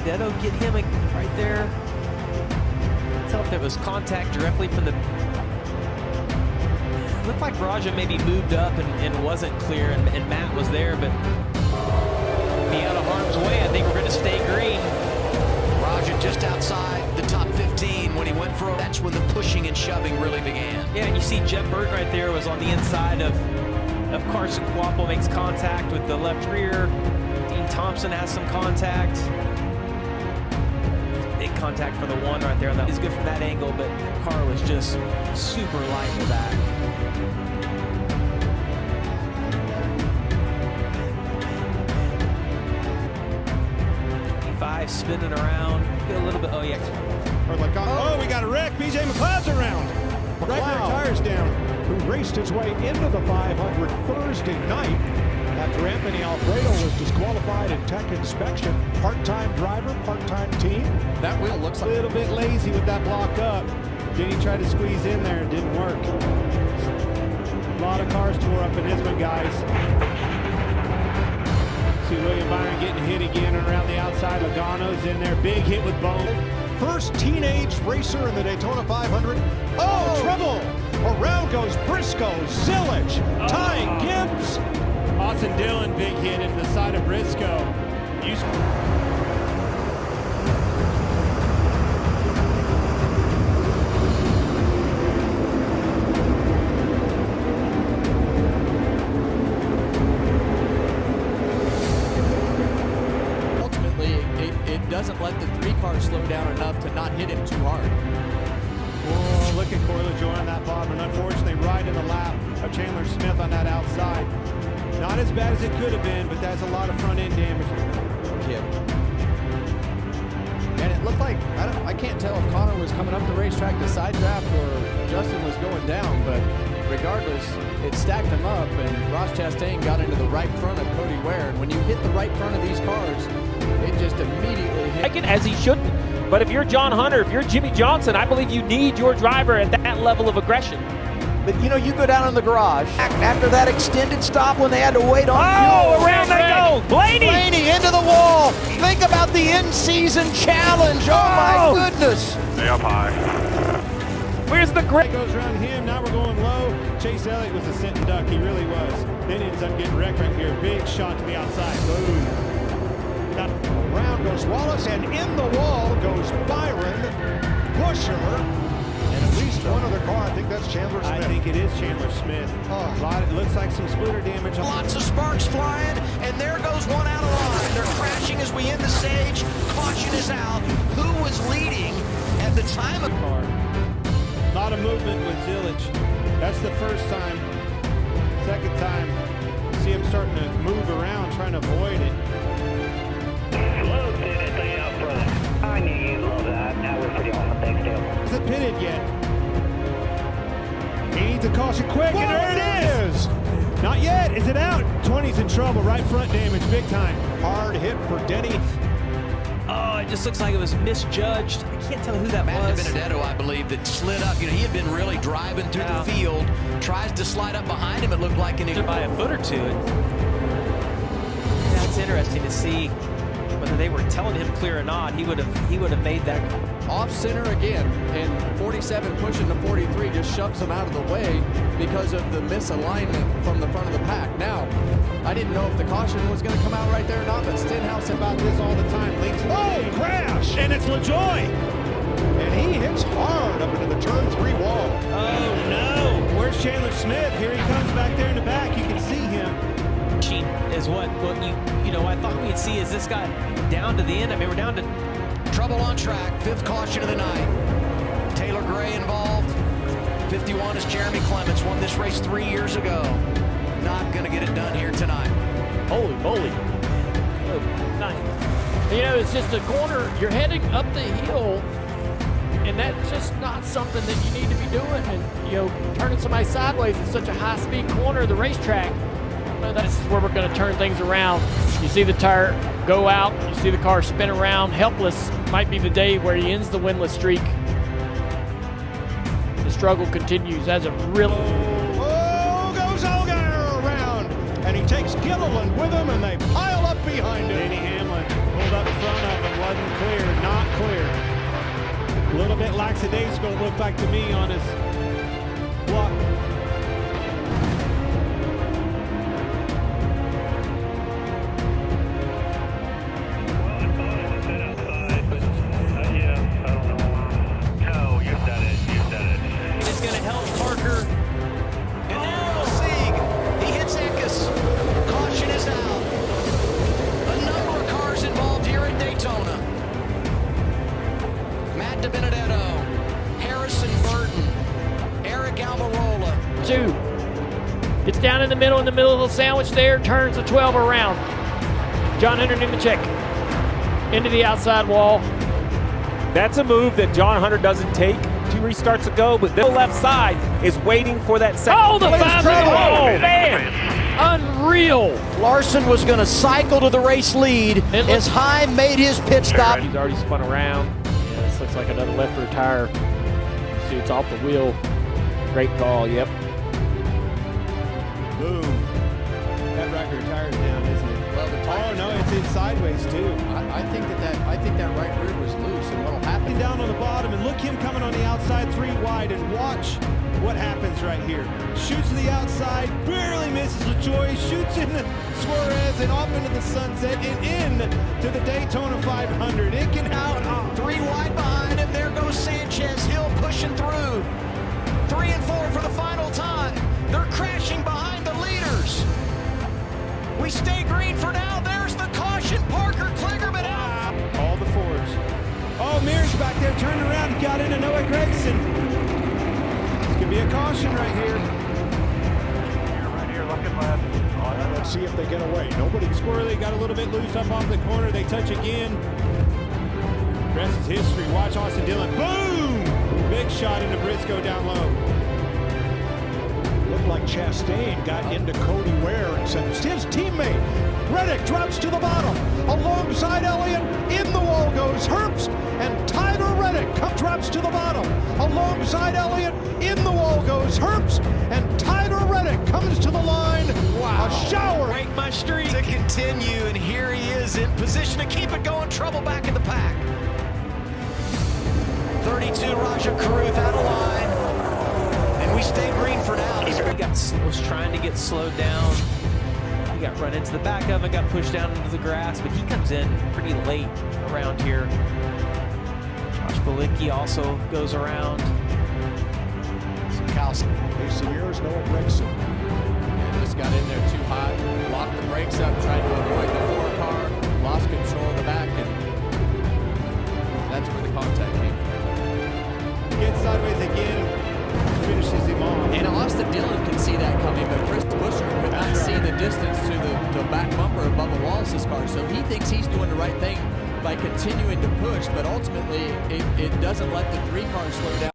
Edo get him right there? Can't tell if there was contact directly from the... It looked like Raja maybe moved up and wasn't clear, and Matt was there, but be out of harm's way. I think we're going to stay green. Raja just outside the top 15 when he went for it. That's when the pushing and shoving really began. Yeah, and you see Jet Burton right there was on the inside of Carson Quapple, makes contact with the left rear. Dean Thompson has some contact. Big contact for the one right there. He's good from that angle, but the car was just super light in the back. Spinning around, get a little bit. Oh yeah. Oh, we got a wreck. BJ McLeod's around. Right there, tires down. Who raced his way into the 500 Thursday night after Anthony Alfredo was disqualified in tech inspection. Part-time driver, part-time team. That wheel looks like a little bit lazy with that block up. Then he tried to squeeze in there, it didn't work. A lot of cars tore up in this one, guys. See William Byron getting hit again around the outside. Logano's in there. Big hit with Bone. First teenage racer in the Daytona 500. Oh, trouble! Around goes Briscoe, Zillage, tying Gibbs. Austin Dillon, big hit into the side of Briscoe. It doesn't let the 3 cars slow down enough to not hit him too hard. Oh, look at Corey LaJoie on that bottom, and unfortunately right in the lap of Chandler Smith on that outside. Not as bad as it could have been, but that's a lot of front end damage. Yeah. And it looked like, I can't tell if Connor was coming up the racetrack to side draft or Justin was going down, but regardless, it stacked him up, and Ross Chastain got into the right front of Cody Ware. And when you hit the right front of these cars, it just immediately hit. As he shouldn't. But if you're John Hunter, if you're Jimmy Johnson, I believe you need your driver at that level of aggression. But you know, you go down in the garage after that extended stop when they had to wait on fuel. Around they go. Blaney into the wall. Think about the in-season challenge. Oh my goodness. Stay up high. Where's the grip? Goes around him. Now we're going low. Chase Elliott was a sitting duck. He really was. Then he ends up getting wrecked right here. Big shot to the outside. Boom. Around goes Wallace, and in the wall goes Byron, Busher, and at least one other car. I think that's Chandler Smith. I think it is Chandler Smith. It looks like some splitter damage. Lots of sparks flying, and there goes one out of line. They're crashing as we end the stage. Caution is out. Who was leading at the time of car? A lot of movement with Zillage. That's the first time. Second time, see him starting to move around, trying to avoid it. I knew you'd love that. That was pretty awesome. Thanks, Dale. Is it pitted yet? He needs a caution quick, and there it is! Not yet. Is it out? 20's in trouble. Right front damage, big time. Hard hit for Denny. Oh, it just looks like it was misjudged. I can't tell who that was. Matt Benedetto, I believe, that slid up. You know, he had been really driving through the field. Tries to slide up behind him. It looked like by a foot or two. That's interesting to see. Whether they were telling him clear or not, he would have made that. Off center again, and 47 pushing to 43 just shoves him out of the way because of the misalignment from the front of the pack. Now, I didn't know if the caution was going to come out right there or not, but Stenhouse about this all the time. Links crash! And it's LaJoie! And he hits hard up into the turn 3 wall. Oh no! Where's Chandler Smith? Here he comes back there in the back. You can see him. Is what you know I thought we'd see is this guy down to the end. I mean, we're down to trouble on track. 5th caution of the night. Taylor Gray involved. 51 is Jeremy Clements. Won this race 3 years ago. Not going to get it done here tonight. Holy moly. Oh, nice. You know, it's just a corner. You're heading up the hill, and that's just not something that you need to be doing. And, you know, turning somebody sideways in such a high-speed corner of the racetrack, this is where we're going to turn things around. You see the tire go out. You see the car spin around. Helpless might be the day where he ends the winless streak. The struggle continues as a real. Oh, goes Allgaier around, and he takes Gilliland with him, and they pile up behind him. Danny Hamlin pulled up in front of him, wasn't clear, not clear. A little bit lackadaisical, it looked like to me on his block. It's going to help Parker. And there goes Sieg. He hits Eckes. Caution is out. A number of cars involved here at Daytona. Matt DiBenedetto, Harrison Burton, Eric Almirola. 2. Gets down in the middle of the sandwich there, turns the 12 around. John Hunter Nemechek into the outside wall. That's a move that John Hunter doesn't take 2 restarts ago, but the left side is waiting for that second. Oh, the 5-minute roll, man! Unreal. Larson was going to cycle to the race lead as High made his pit stop. He's already spun around. Yeah, this looks like another left rear tire. See, it's off the wheel. Great call, yep. Boom. That right rear tire's down, isn't it? Well, the Oh no, it's in sideways too. I think that right rear was loose, and what'll happen? Down on the bottom, and look him coming on the outside 3 wide, and watch what happens right here. Shoots to the outside, barely misses LaJoy, shoots into Suarez and off into the sunset and in to the Daytona 500. It can out. 3 wide behind him. There goes Sanchez. Hill pushing through. 3 and 4 for the final time. They're crashing behind the leaders. We stay green for now. There's the caution. Parker Kligerman out. All the Fords. Oh, Mears back there turned around and got into Noah Gragson. This could be a caution right here. Right here, looking left. Let's see if they get away. Nobody. Squirrely got a little bit loose up off the corner. They touch again. Rest is history. Watch Austin Dillon. Boom! Big shot into Briscoe down low. Looked like Chastain got into Cody Ware and sent his teammate. Reddick drops to the bottom. Alongside Elliott, in the wall goes Herbst, and Tyler Reddick drops to the bottom. Alongside Elliott, in the wall goes Herbst, and Tyler Reddick comes to the line. Wow. A shower. Break my streak. To continue, and here he is in position to keep it going. Trouble back in the pack. 32, Raja Caruth out of line. And we stay green for now. He was trying to get slowed down. He got run into the back of it, got pushed down into the grass, but he comes in pretty late around here. Josh Bilicki also goes around. Casey Mears, Noah Gragson. And just got in there too hot, locked the brakes up, tried to avoid the 4 car, lost control of the back, and that's where the contact came from. Gets sideways again. Finishes him off. And Austin Dillon can see that coming, but Chris Buescher could not see the distance to the back bumper of Bubba Wallace's car, so he thinks he's doing the right thing by continuing to push, but ultimately it doesn't let the 3 cars slow down.